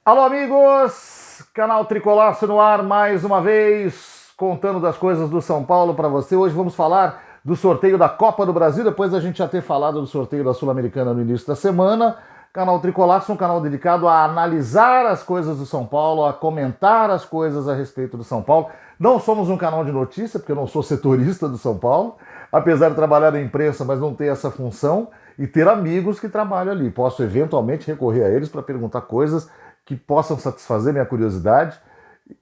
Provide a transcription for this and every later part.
Alô, amigos! Canal Tricolaço no ar mais uma vez, contando das coisas do São Paulo para você. Hoje vamos falar do sorteio da Copa do Brasil, depois da gente já ter falado do sorteio da Sul-Americana no início da semana. Canal Tricolaço, um canal dedicado a analisar as coisas do São Paulo, a comentar as coisas a respeito do São Paulo. Não somos um canal de notícia, porque eu não sou setorista do São Paulo, apesar de trabalhar na imprensa, mas não ter essa função e ter amigos que trabalham ali. Posso eventualmente recorrer a eles para perguntar coisas que possam satisfazer minha curiosidade,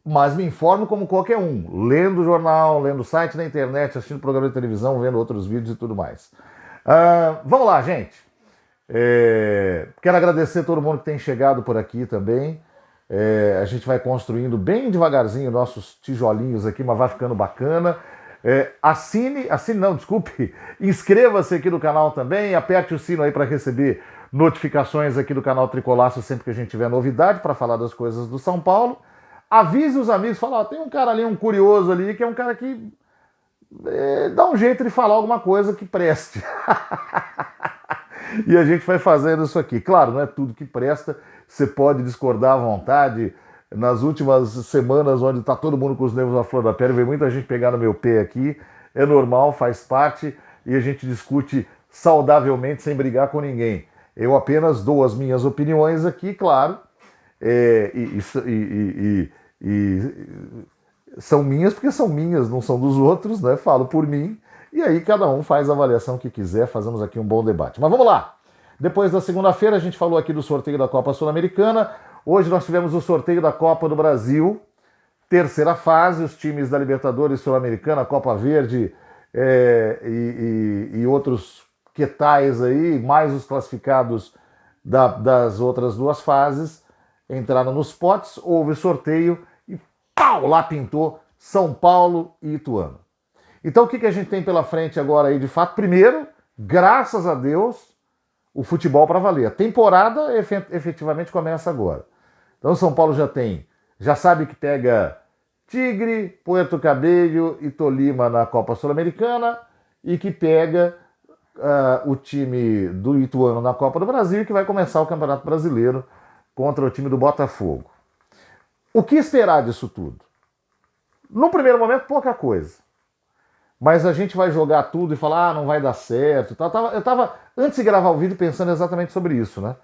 mas me informo como qualquer um, lendo jornal, lendo site na internet, assistindo programa de televisão, vendo outros vídeos e tudo mais. Vamos lá, gente. Quero agradecer todo mundo que tem chegado por aqui também. A gente vai construindo bem devagarzinho nossos tijolinhos aqui, mas vai ficando bacana. Inscreva-se aqui no canal também, aperte o sino aí para receber notificações aqui do canal Tricolaço sempre que a gente tiver novidade para falar das coisas do São Paulo. Avise os amigos, fala, tem um cara ali, um curioso ali, que é um cara que dá um jeito de falar alguma coisa que preste. E a gente vai fazendo isso aqui. Claro, não é tudo que presta, você pode discordar à vontade. Nas últimas semanas, onde está todo mundo com os nervos à flor da pele, veio muita gente pegar no meu pé aqui, é normal, faz parte, e a gente discute saudavelmente, sem brigar com ninguém. Eu apenas dou as minhas opiniões aqui, claro, são minhas porque são minhas, não são dos outros, né? Falo por mim, e aí cada um faz a avaliação que quiser, fazemos aqui um bom debate. Mas vamos lá! Depois da segunda-feira, a gente falou aqui do sorteio da Copa Sul-Americana. Hoje nós tivemos o sorteio da Copa do Brasil, terceira fase, os times da Libertadores Sul-Americana, Copa Verde e outros quetais aí, mais os classificados das outras duas fases, entraram nos potes, houve sorteio e pau, lá pintou São Paulo e Ituano. Então o que a gente tem pela frente agora aí de fato? Primeiro, graças a Deus, o futebol para valer. A temporada efetivamente começa agora. Então o São Paulo já sabe que pega Tigre, Puerto Cabello e Tolima na Copa Sul-Americana e que pega o time do Ituano na Copa do Brasil e que vai começar o Campeonato Brasileiro contra o time do Botafogo. O que esperar disso tudo? No primeiro momento, pouca coisa. Mas a gente vai jogar tudo e falar, não vai dar certo. Eu estava, antes de gravar o vídeo, pensando exatamente sobre isso, né?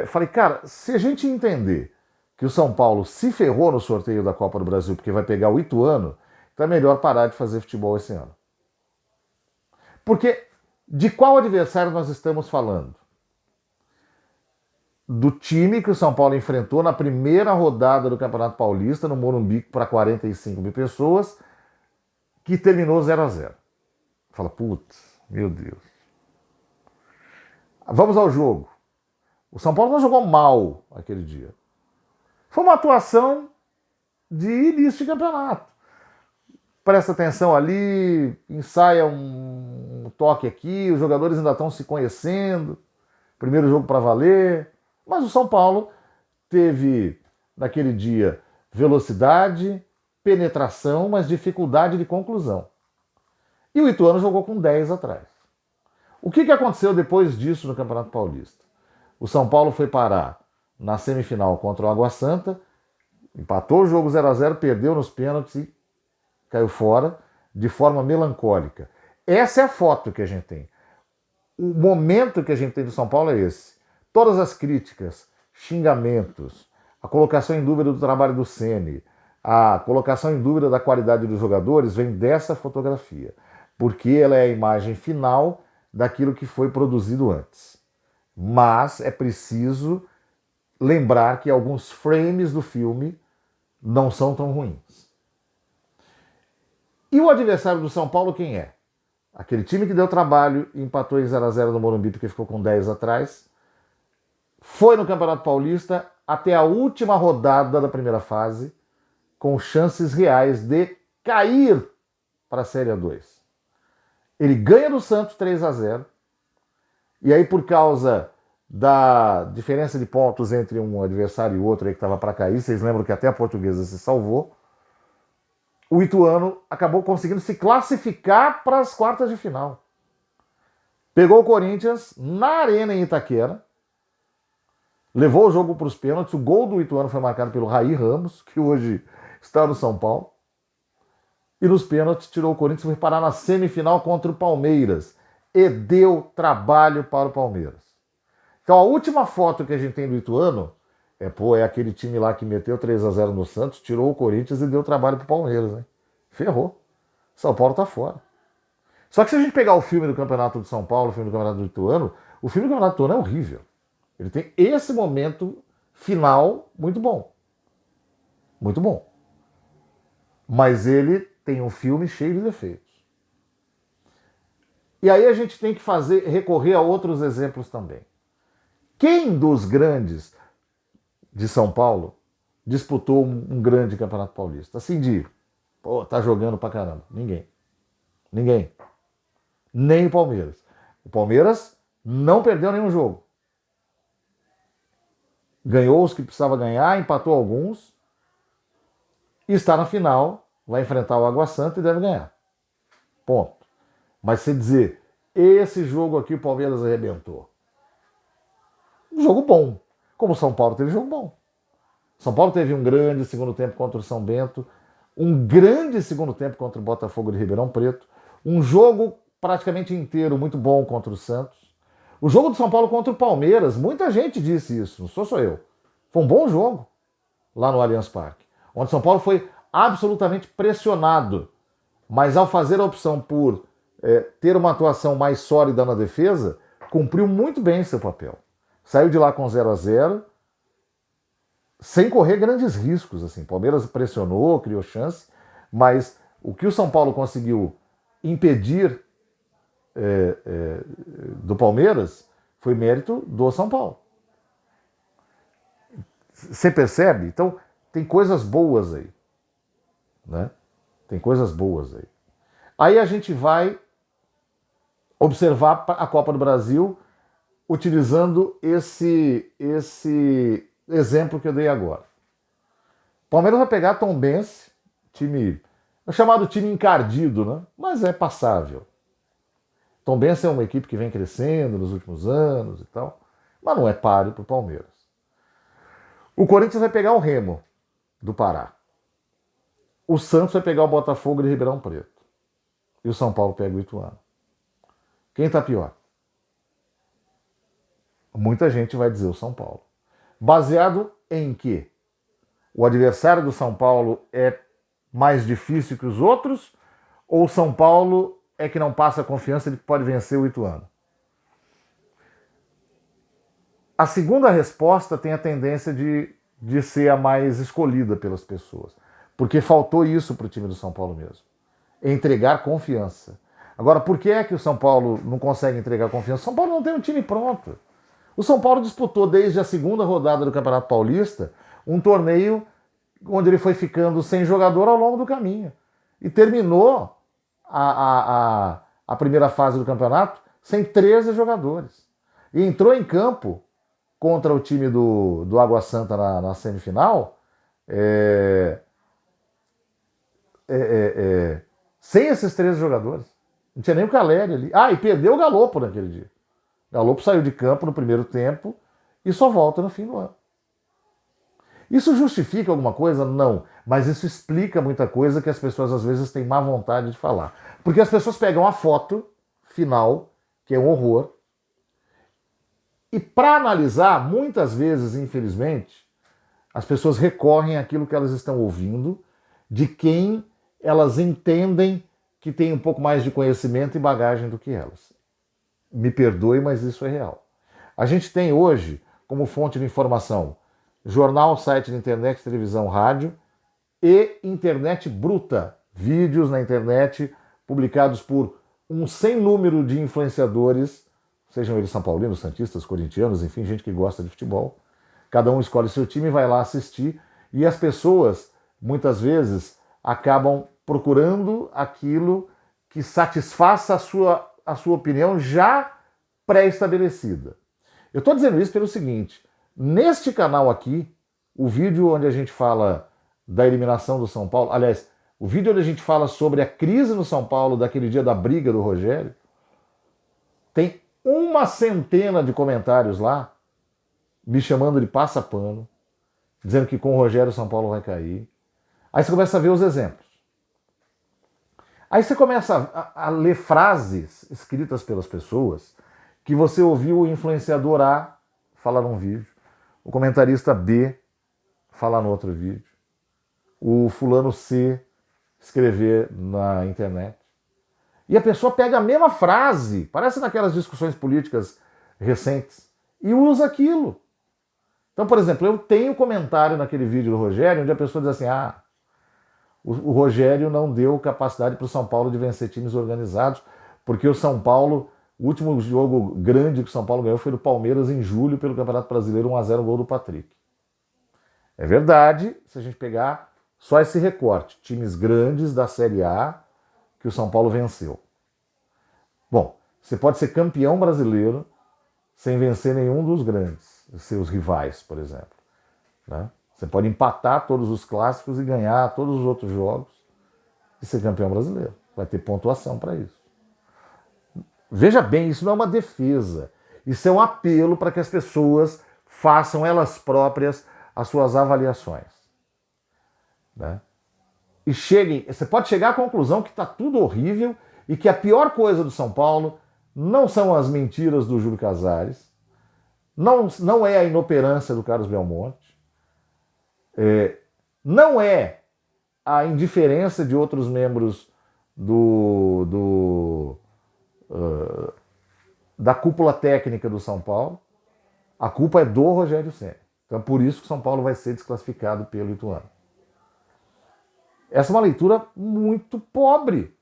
Falei, cara, se a gente entender que o São Paulo se ferrou no sorteio da Copa do Brasil porque vai pegar o Ituano, então é melhor parar de fazer futebol esse ano. Porque de qual adversário nós estamos falando? Do time que o São Paulo enfrentou na primeira rodada do Campeonato Paulista, no Morumbi, para 45 mil pessoas, que terminou 0-0. Fala, putz, meu Deus. Vamos ao jogo. O São Paulo não jogou mal aquele dia. Foi uma atuação de início de campeonato. Presta atenção ali, ensaia um toque aqui, os jogadores ainda estão se conhecendo. Primeiro jogo para valer. Mas o São Paulo teve, naquele dia, velocidade, penetração, mas dificuldade de conclusão. E o Ituano jogou com 10 atrás. O que aconteceu depois disso no Campeonato Paulista? O São Paulo foi parar na semifinal contra o Água Santa, empatou o jogo 0-0, perdeu nos pênaltis e caiu fora de forma melancólica. Essa é a foto que a gente tem. O momento que a gente tem do São Paulo é esse. Todas as críticas, xingamentos, a colocação em dúvida do trabalho do Ceni, a colocação em dúvida da qualidade dos jogadores vem dessa fotografia, porque ela é a imagem final daquilo que foi produzido antes. Mas é preciso lembrar que alguns frames do filme não são tão ruins. E o adversário do São Paulo quem é? Aquele time que deu trabalho e empatou em 0-0 no Morumbi porque ficou com 10 atrás, foi no Campeonato Paulista até a última rodada da primeira fase, com chances reais de cair para a Série A2. Ele ganha do Santos 3-0, e aí por causa da diferença de pontos entre um adversário e outro aí que estava para cair, vocês lembram que até a Portuguesa se salvou, o Ituano acabou conseguindo se classificar para as quartas de final. Pegou o Corinthians na Arena em Itaquera, levou o jogo para os pênaltis. O gol do Ituano foi marcado pelo Raí Ramos, que hoje está no São Paulo. E nos pênaltis tirou o Corinthians e foi parar na semifinal contra o Palmeiras. E deu trabalho para o Palmeiras. Então a última foto que a gente tem do Ituano é aquele time lá que meteu 3-0 no Santos, tirou o Corinthians e deu trabalho para o Palmeiras, né? Ferrou. São Paulo tá fora. Só que se a gente pegar o filme do Campeonato de São Paulo, o filme do Campeonato do Ituano, o filme do Campeonato do Ituano é horrível. Ele tem esse momento final muito bom. Muito bom. Mas ele tem um filme cheio de defeitos. E aí a gente tem que recorrer a outros exemplos também. Quem dos grandes de São Paulo disputou um grande Campeonato Paulista? Assim tá jogando pra caramba. Ninguém. Nem o Palmeiras. O Palmeiras não perdeu nenhum jogo. Ganhou os que precisava ganhar, empatou alguns e está na final, vai enfrentar o Água Santa e deve ganhar. Ponto. Mas se dizer, esse jogo aqui o Palmeiras arrebentou. Um jogo bom. Como o São Paulo teve jogo bom. São Paulo teve um grande segundo tempo contra o São Bento, um grande segundo tempo contra o Botafogo de Ribeirão Preto, um jogo praticamente inteiro muito bom contra o Santos. O jogo do São Paulo contra o Palmeiras, muita gente disse isso, não sou só eu. Foi um bom jogo lá no Allianz Parque, onde São Paulo foi absolutamente pressionado, mas ao fazer a opção por ter uma atuação mais sólida na defesa, cumpriu muito bem seu papel. Saiu de lá com 0-0, sem correr grandes riscos. Assim. Palmeiras pressionou, criou chance, mas o que o São Paulo conseguiu impedir do Palmeiras foi mérito do São Paulo. Você percebe? Então, tem coisas boas aí. Né? Tem coisas boas aí. Aí a gente vai observar a Copa do Brasil utilizando esse exemplo que eu dei agora. O Palmeiras vai pegar Tombense, time, é chamado time encardido, né? Mas é passável. Tombense é uma equipe que vem crescendo nos últimos anos e tal, mas não é páreo para o Palmeiras. O Corinthians vai pegar o Remo, do Pará. O Santos vai pegar o Botafogo de Ribeirão Preto. E o São Paulo pega o Ituano. Quem está pior? Muita gente vai dizer o São Paulo. Baseado em que? O adversário do São Paulo é mais difícil que os outros? Ou o São Paulo é que não passa a confiança de que pode vencer o Ituano? A segunda resposta tem a tendência de ser a mais escolhida pelas pessoas. Porque faltou isso para o time do São Paulo mesmo. Entregar confiança. Agora, por que é que o São Paulo não consegue entregar confiança? O São Paulo não tem um time pronto. O São Paulo disputou desde a segunda rodada do Campeonato Paulista um torneio onde ele foi ficando sem jogador ao longo do caminho. E terminou a primeira fase do campeonato sem 13 jogadores. E entrou em campo contra o time do Água Santa na semifinal sem esses 13 jogadores. Não tinha nem o Caleri ali. E perdeu o Galopo naquele dia. O Galopo saiu de campo no primeiro tempo e só volta no fim do ano. Isso justifica alguma coisa? Não. Mas isso explica muita coisa que as pessoas às vezes têm má vontade de falar. Porque as pessoas pegam a foto final, que é um horror, e para analisar, muitas vezes, infelizmente, as pessoas recorrem àquilo que elas estão ouvindo, de quem elas entendem que tem um pouco mais de conhecimento e bagagem do que elas. Me perdoe, mas isso é real. A gente tem hoje, como fonte de informação, jornal, site de internet, televisão, rádio e internet bruta. Vídeos na internet publicados por um sem número de influenciadores, sejam eles são paulinos, santistas, corintianos, enfim, gente que gosta de futebol. Cada um escolhe seu time e vai lá assistir. E as pessoas, muitas vezes, acabam procurando aquilo que satisfaça a sua opinião já pré-estabelecida. Eu estou dizendo isso pelo seguinte: neste canal aqui, o vídeo onde a gente fala da eliminação do São Paulo, aliás, o vídeo onde a gente fala sobre a crise no São Paulo daquele dia da briga do Rogério, tem uma centena de comentários lá me chamando de passa-pano, dizendo que com o Rogério o São Paulo vai cair. Aí você começa a ver os exemplos. Aí você começa a ler frases escritas pelas pessoas que você ouviu o influenciador A falar num vídeo, o comentarista B falar no outro vídeo, o fulano C escrever na internet. E a pessoa pega a mesma frase, parece naquelas discussões políticas recentes, e usa aquilo. Então, por exemplo, eu tenho comentário naquele vídeo do Rogério, onde a pessoa diz assim, o Rogério não deu capacidade para o São Paulo de vencer times organizados, porque o São Paulo, o último jogo grande que o São Paulo ganhou foi do Palmeiras em julho pelo Campeonato Brasileiro, 1-0 gol do Patrick. É verdade, se a gente pegar só esse recorte, times grandes da Série A que o São Paulo venceu. Bom, você pode ser campeão brasileiro sem vencer nenhum dos grandes, seus rivais, por exemplo. Né? Você pode empatar todos os clássicos e ganhar todos os outros jogos e ser campeão brasileiro. Vai ter pontuação para isso. Veja bem, isso não é uma defesa. Isso é um apelo para que as pessoas façam elas próprias as suas avaliações. Né? E cheguem, você pode chegar à conclusão que está tudo horrível e que a pior coisa do São Paulo não são as mentiras do Júlio Casares, não é a inoperância do Carlos Belmonte, não é a indiferença de outros membros da cúpula técnica do São Paulo. A culpa é do Rogério Ceni. Então é por isso que o São Paulo vai ser desclassificado pelo Ituano. Essa é uma leitura muito pobre.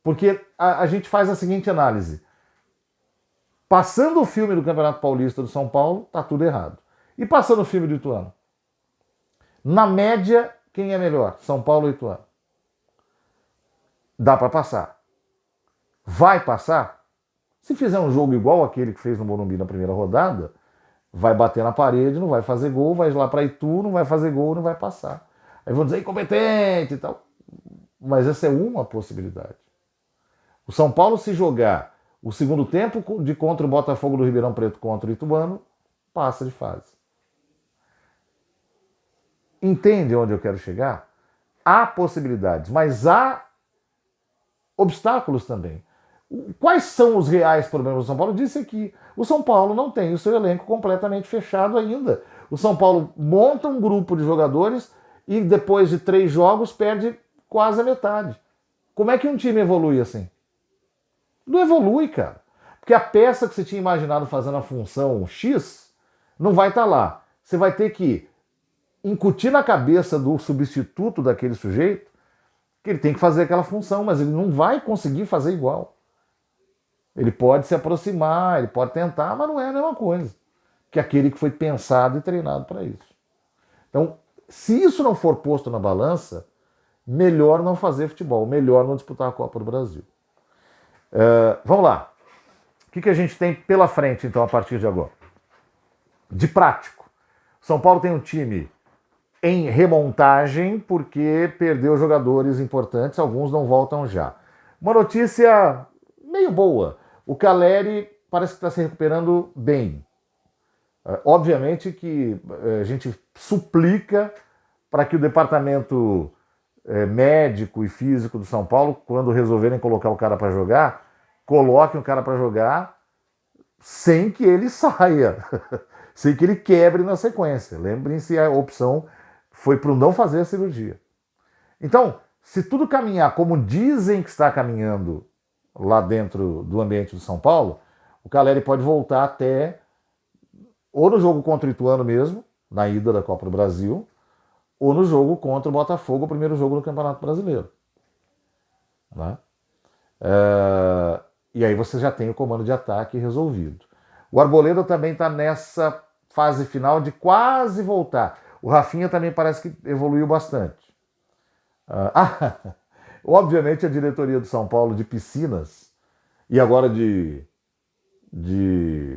Porque a gente faz a seguinte análise. Passando o filme do Campeonato Paulista do São Paulo, tá tudo errado. E passando o filme do Ituano? Na média, quem é melhor? São Paulo ou Ituano? Dá para passar. Vai passar? Se fizer um jogo igual aquele que fez no Morumbi na primeira rodada, vai bater na parede, não vai fazer gol, vai lá para Itu, não vai fazer gol, não vai passar. Aí vão dizer incompetente e tal. Mas essa é uma possibilidade. O São Paulo, se jogar o segundo tempo de contra o Botafogo do Ribeirão Preto contra o Ituano, passa de fase. Entende onde eu quero chegar? Há possibilidades, mas há obstáculos também. Quais são os reais problemas do São Paulo? Eu disse aqui, o São Paulo não tem o seu elenco completamente fechado ainda. O São Paulo monta um grupo de jogadores e depois de 3 jogos perde quase a metade. Como é que um time evolui assim? Não evolui, cara. Porque a peça que você tinha imaginado fazendo a função X não vai estar lá. Você vai ter que incutir na cabeça do substituto daquele sujeito que ele tem que fazer aquela função, mas ele não vai conseguir fazer igual. Ele pode se aproximar, ele pode tentar, mas não é a mesma coisa que aquele que foi pensado e treinado para isso. Então, se isso não for posto na balança, melhor não fazer futebol, melhor não disputar a Copa do Brasil. Vamos lá. O que a gente tem pela frente, então, a partir de agora? De prático. São Paulo tem um time em remontagem porque perdeu jogadores importantes, alguns não voltam já. Uma notícia meio boa. O Caleri parece que está se recuperando bem. Obviamente que a gente suplica para que o departamento médico e físico do São Paulo, quando resolverem colocar o cara para jogar, coloquem o cara para jogar sem que ele saia, sem que ele quebre na sequência. Lembrem-se, a opção foi para não fazer a cirurgia. Então, se tudo caminhar como dizem que está caminhando lá dentro do ambiente do São Paulo, o Caleri pode voltar até ou no jogo contra o Ituano mesmo, na ida da Copa do Brasil, ou no jogo contra o Botafogo, o primeiro jogo do Campeonato Brasileiro. Né? E aí você já tem o comando de ataque resolvido. O Arboleda também está nessa fase final de quase voltar. O Rafinha também parece que evoluiu bastante. Obviamente a diretoria do São Paulo de piscinas e agora de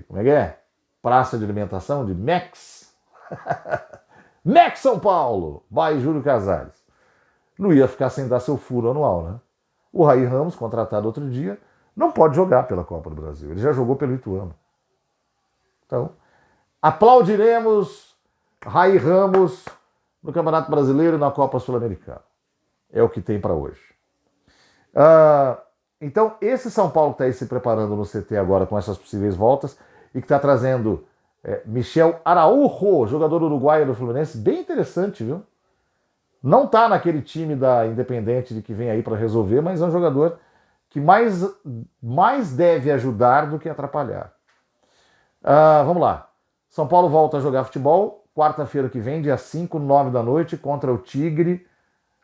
como é que é? Praça de alimentação, de Max. Max São Paulo, by Júlio Casares. Não ia ficar sem dar seu furo anual, né? O Raí Ramos, contratado outro dia, não pode jogar pela Copa do Brasil. Ele já jogou pelo Ituano. Então, aplaudiremos Rai Ramos no Campeonato Brasileiro e na Copa Sul-Americana. É o que tem para hoje. Então, esse São Paulo que está aí se preparando no CT agora com essas possíveis voltas e que está trazendo Michel Araújo, jogador uruguaio do Fluminense, bem interessante, viu? Não está naquele time da Independente de que vem aí para resolver, mas é um jogador que mais deve ajudar do que atrapalhar. Vamos lá. São Paulo volta a jogar futebol quarta-feira que vem, dia 5, 9 da noite, contra o Tigre,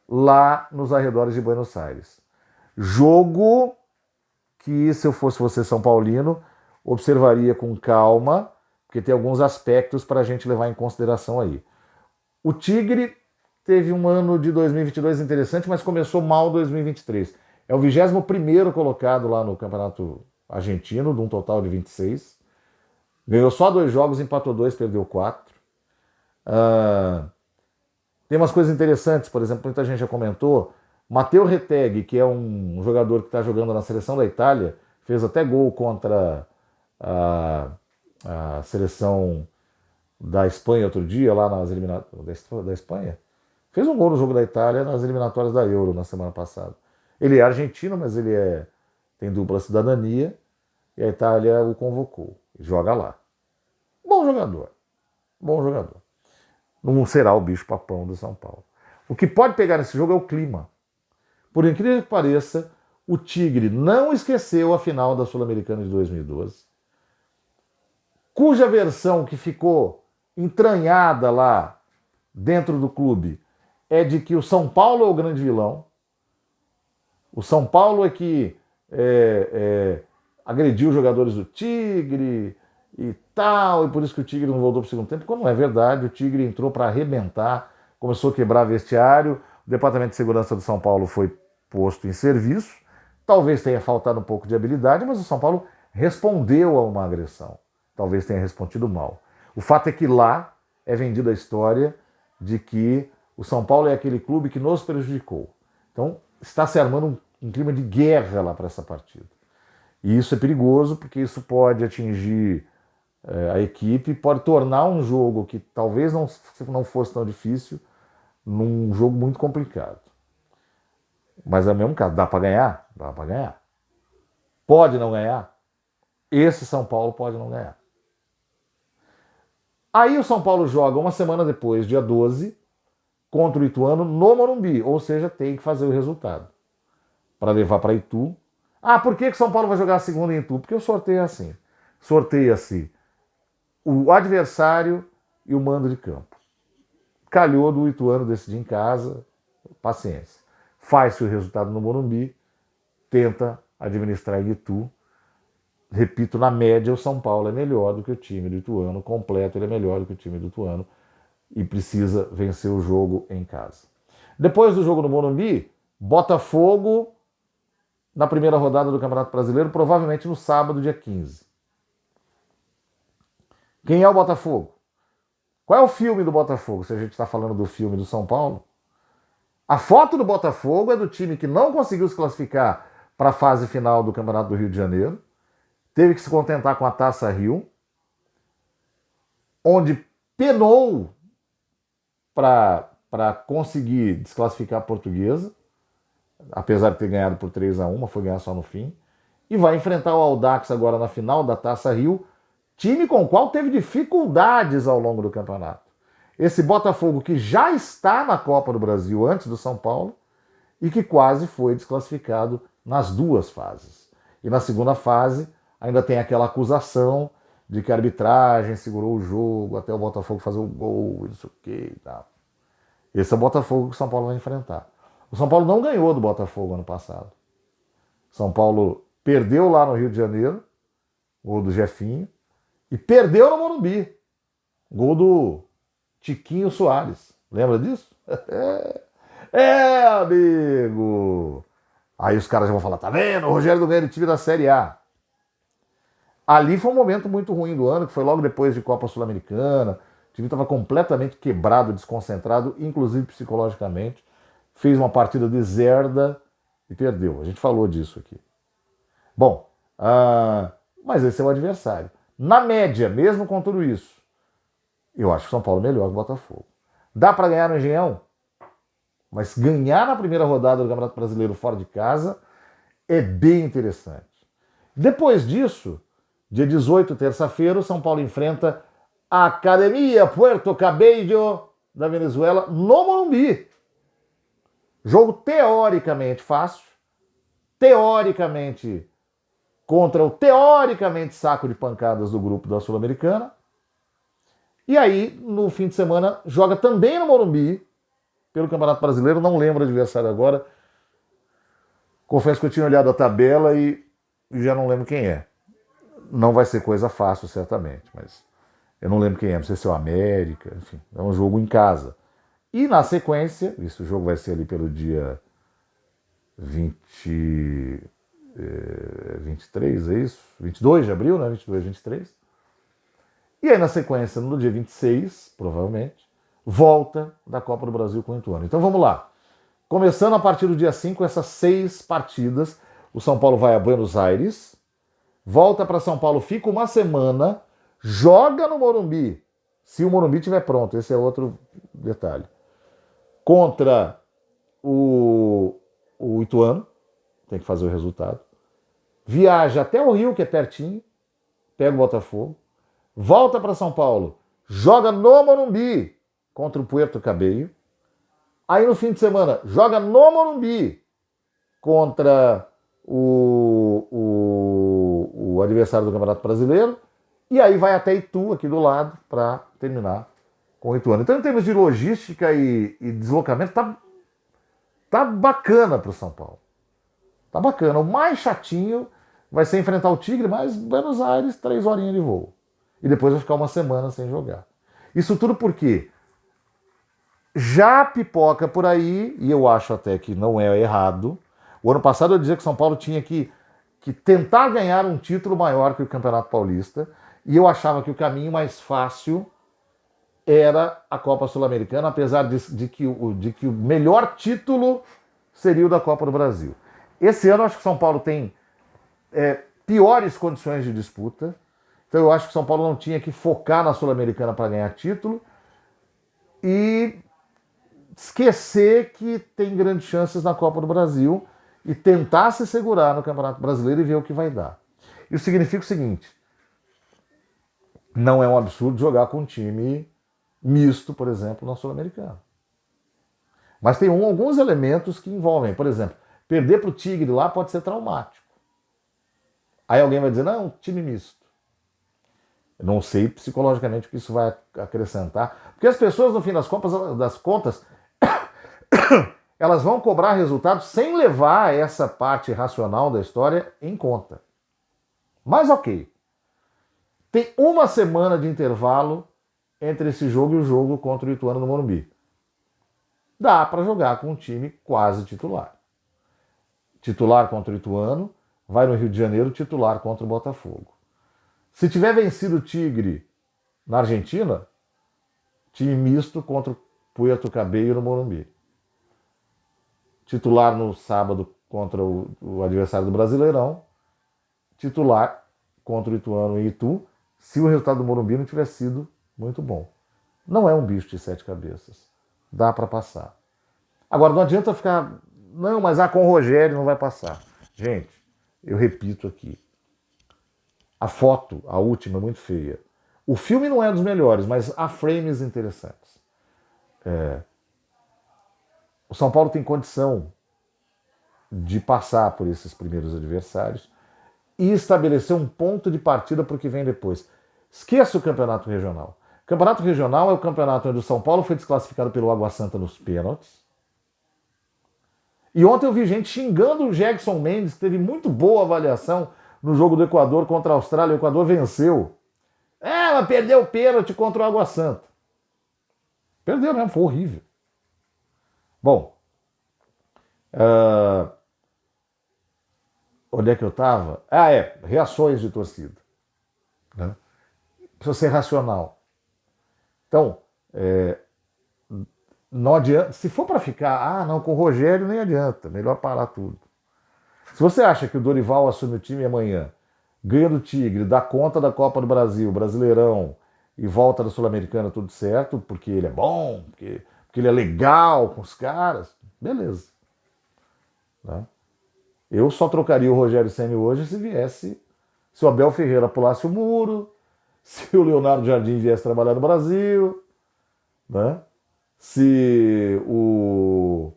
lá nos arredores de Buenos Aires. Jogo que, se eu fosse você São Paulino, observaria com calma, porque tem alguns aspectos para a gente levar em consideração aí. O Tigre teve um ano de 2022 interessante, mas começou mal 2023. É o 21º colocado lá no Campeonato Argentino, de um total de 26. Ganhou só 2 jogos, empatou 2, perdeu 4. Tem umas coisas interessantes, por exemplo, muita gente já comentou, Matteo Retegui, que é um jogador que está jogando na seleção da Itália, fez até gol contra a seleção da Espanha outro dia, lá nas eliminatórias da Espanha. Fez um gol no jogo da Itália nas eliminatórias da Euro na semana passada. Ele é argentino, mas ele tem dupla cidadania e a Itália o convocou. Joga lá. Bom jogador. Bom jogador. Não será o bicho-papão do São Paulo. O que pode pegar nesse jogo é o clima. Por incrível que pareça, o Tigre não esqueceu a final da Sul-Americana de 2012, cuja versão que ficou entranhada lá dentro do clube é de que o São Paulo é o grande vilão. O São Paulo é que agrediu os jogadores do Tigre e tal, e por isso que o Tigre não voltou para o segundo tempo, quando não é verdade. O Tigre entrou para arrebentar, começou a quebrar vestiário, o Departamento de Segurança do São Paulo foi posto em serviço, talvez tenha faltado um pouco de habilidade, mas o São Paulo respondeu a uma agressão, talvez tenha respondido mal. O fato é que lá é vendida a história de que o São Paulo é aquele clube que nos prejudicou. Então está se armando um clima de guerra lá para essa partida. E isso é perigoso, porque isso pode atingir a equipe, pode tornar um jogo que talvez não fosse tão difícil, num jogo muito complicado. Mas é o mesmo caso, dá para ganhar? Dá para ganhar. Pode não ganhar? Esse São Paulo pode não ganhar. Aí o São Paulo joga uma semana depois, dia 12, contra o Ituano no Morumbi, ou seja, tem que fazer o resultado para levar para Itu. Por que o São Paulo vai jogar a segunda em Itu? Porque o sorteio é assim. Sorteia-se o adversário e o mando de campo. Calhou do Ituano decidir em casa, paciência. Faz-se o resultado no Morumbi, tenta administrar em Itu. Repito, na média o São Paulo é melhor do que o time do Ituano, completo ele é melhor do que o time do Ituano e precisa vencer o jogo em casa. Depois do jogo no Morumbi, Botafogo na primeira rodada do Campeonato Brasileiro, provavelmente no sábado, dia 15. Quem é o Botafogo? Qual é o filme do Botafogo, se a gente está falando do filme do São Paulo? A foto do Botafogo é do time que não conseguiu se classificar para a fase final do Campeonato do Rio de Janeiro, teve que se contentar com a Taça Rio, onde penou para conseguir desclassificar a Portuguesa, apesar de ter ganhado por 3-1, mas foi ganhar só no fim, e vai enfrentar o Audax agora na final da Taça Rio, time com o qual teve dificuldades ao longo do campeonato. Esse Botafogo que já está na Copa do Brasil antes do São Paulo e que quase foi desclassificado nas duas fases. E na segunda fase ainda tem aquela acusação de que a arbitragem segurou o jogo até o Botafogo fazer o gol, isso aqui e tal. Esse é o Botafogo que o São Paulo vai enfrentar. O São Paulo não ganhou do Botafogo ano passado. São Paulo perdeu lá no Rio de Janeiro, gol do Jefinho, e perdeu no Morumbi, gol do Tiquinho Soares. Lembra disso? Amigo! Aí os caras já vão falar, tá vendo? O Rogério não ganha de time da Série A. Ali foi um momento muito ruim do ano, que foi logo depois de Copa Sul-Americana. O time estava completamente quebrado, desconcentrado, inclusive psicologicamente. Fez uma partida deserda e perdeu. A gente falou disso aqui. Bom, mas esse é o adversário. Na média, mesmo com tudo isso, Eu acho que o São Paulo é melhor que o Botafogo. Dá para ganhar no Engenhão? Mas ganhar na primeira rodada do Campeonato Brasileiro fora de casa é bem interessante. Depois disso, dia 18, terça-feira, o São Paulo enfrenta a Academia Puerto Cabello da Venezuela no Morumbi. Jogo teoricamente fácil, teoricamente contra o teoricamente saco de pancadas do grupo da Sul-Americana. E aí, no fim de semana, joga também no Morumbi, pelo Campeonato Brasileiro, não lembro o adversário agora. Confesso que eu tinha olhado a tabela e já não lembro quem é. Não vai ser coisa fácil, certamente, mas eu não lembro quem é, não sei se é o América, enfim, é um jogo em casa. E na sequência, isso o jogo vai ser ali pelo dia 23, é isso? 22 de abril, né? 22, 23. E aí na sequência, no dia 26, provavelmente, volta da Copa do Brasil com o Ituano. Então vamos lá. Começando a partir do dia 5, essas 6 partidas, o São Paulo vai a Buenos Aires, volta para São Paulo, fica uma semana, joga no Morumbi, se o Morumbi estiver pronto, esse é outro detalhe, contra o Ituano, tem que fazer o resultado, viaja até o Rio, que é pertinho, pega o Botafogo, volta para São Paulo, joga no Morumbi contra o Puerto Cabello, aí no fim de semana joga no Morumbi contra o adversário do Campeonato Brasileiro, e aí vai até Itu, aqui do lado, para terminar com o Ituano. Então, em termos de logística e deslocamento, tá bacana para o São Paulo. Tá bacana. O mais chatinho vai ser enfrentar o Tigre, mas Buenos Aires, 3 horinhas de voo. E depois vai ficar uma semana sem jogar. Isso tudo porque já pipoca por aí, e eu acho até que não é errado. O ano passado eu dizia que São Paulo tinha que tentar ganhar um título maior que o Campeonato Paulista, e eu achava que o caminho mais fácil era a Copa Sul-Americana, apesar de que o melhor título seria o da Copa do Brasil. Esse ano eu acho que São Paulo tem piores condições de disputa, então eu acho que São Paulo não tinha que focar na Sul-Americana para ganhar título e esquecer que tem grandes chances na Copa do Brasil e tentar se segurar no Campeonato Brasileiro e ver o que vai dar. Isso significa o seguinte: não é um absurdo jogar com um time misto, por exemplo, na Sul-Americana. Mas tem alguns elementos que envolvem. Por exemplo, perder para o Tigre lá pode ser traumático. Aí alguém vai dizer, não, time misto. Eu não sei psicologicamente o que isso vai acrescentar. Porque as pessoas, no fim das contas, elas vão cobrar resultados sem levar essa parte racional da história em conta. Mas ok. Tem uma semana de intervalo entre esse jogo e o jogo contra o Ituano no Morumbi. Dá para jogar com um time quase titular. Titular contra o Ituano, vai no Rio de Janeiro, titular contra o Botafogo. Se tiver vencido o Tigre na Argentina, time misto contra o Puerto Cabello no Morumbi. Titular no sábado contra o adversário do Brasileirão, titular contra o Ituano e Itu, se o resultado do Morumbi não tiver sido muito bom. Não é um bicho de 7 cabeças. Dá para passar. Agora, não adianta ficar... Não, mas com o Rogério não vai passar. Gente, eu repito aqui. A foto, a última, é muito feia. O filme não é dos melhores, mas há frames interessantes. O São Paulo tem condição de passar por esses primeiros adversários e estabelecer um ponto de partida para o que vem depois. Esqueça o campeonato regional. O campeonato regional é o campeonato onde o São Paulo foi desclassificado pelo Água Santa nos pênaltis. E ontem eu vi gente xingando o Jackson Mendes, que teve muito boa avaliação no jogo do Equador contra a Austrália. O Equador venceu. Ela perdeu o pênalti contra o Água Santa. Perdeu mesmo, foi horrível. Bom, onde é que eu estava? Reações de torcida. Né? Precisa ser racional. Então, não adianta. Se for para ficar, não, com o Rogério nem adianta, melhor parar tudo. Se você acha que o Dorival assume o time amanhã, ganha do Tigre, dá conta da Copa do Brasil, Brasileirão, e volta da Sul-Americana tudo certo, porque ele é bom, porque ele é legal com os caras, beleza. Né? Eu só trocaria o Rogério Ceni hoje se o Abel Ferreira pulasse o muro, se o Leonardo Jardim viesse trabalhar no Brasil, né? Se o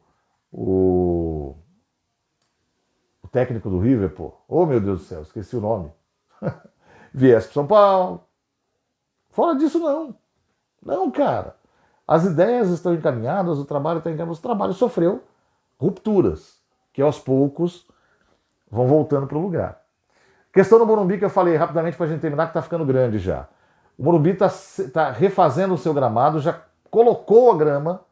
técnico do River, pô, oh meu Deus do céu, esqueci o nome, viesse para São Paulo. Fora disso, não. Não, cara. As ideias estão encaminhadas, o trabalho está encaminhado. O trabalho sofreu rupturas, que aos poucos vão voltando para o lugar. Questão do Morumbi que eu falei rapidamente para a gente terminar, que está ficando grande já. O Morumbi está refazendo o seu gramado, já colocou a grama,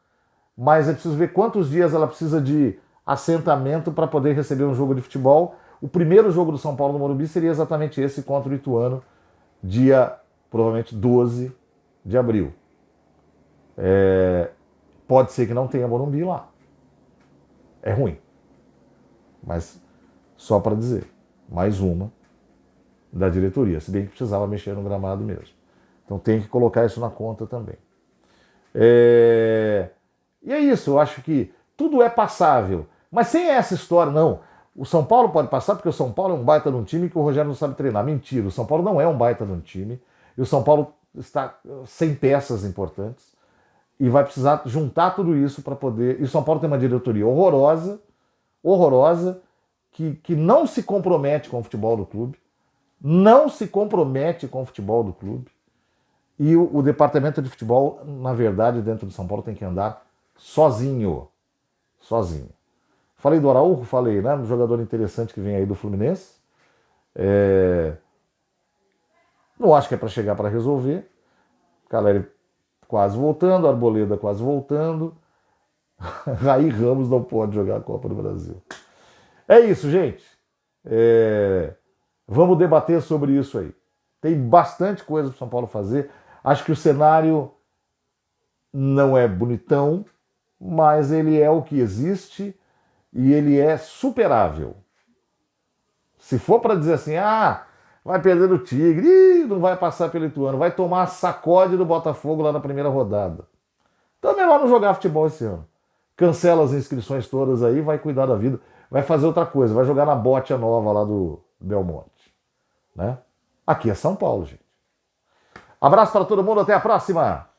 mas é preciso ver quantos dias ela precisa de assentamento para poder receber um jogo de futebol. O primeiro jogo do São Paulo no Morumbi seria exatamente esse contra o Ituano, dia provavelmente 12 de abril. Pode ser que não tenha Morumbi lá. É ruim. Mas só para dizer, mais uma da diretoria, se bem que precisava mexer no gramado mesmo. Então tem que colocar isso na conta também. E é isso, eu acho que tudo é passável. Mas sem essa história, não. O São Paulo pode passar porque o São Paulo é um baita de um time que o Rogério não sabe treinar. Mentira, o São Paulo não é um baita de um time. E o São Paulo está sem peças importantes. E vai precisar juntar tudo isso para poder... E o São Paulo tem uma diretoria horrorosa, que não se compromete com o futebol do clube. Não se compromete com o futebol do clube. E o departamento de futebol, na verdade, dentro de São Paulo, tem que andar sozinho. Sozinho. Falei do Araújo, falei, né? Um jogador interessante que vem aí do Fluminense. Não acho que é para chegar para resolver. Caleri quase voltando, Arboleda quase voltando. Raí Ramos não pode jogar a Copa do Brasil. É isso, gente. Vamos debater sobre isso aí. Tem bastante coisa para o São Paulo fazer. Acho que o cenário não é bonitão, mas ele é o que existe e ele é superável. Se for para dizer assim, vai perder o Tigre, não vai passar pelo Ituano, vai tomar a sacode do Botafogo lá na primeira rodada. Então é melhor não jogar futebol esse ano. Cancela as inscrições todas aí, vai cuidar da vida, vai fazer outra coisa, vai jogar na bote nova lá do Belmonte. Né? Aqui é São Paulo, gente. Abraço para todo mundo, até a próxima!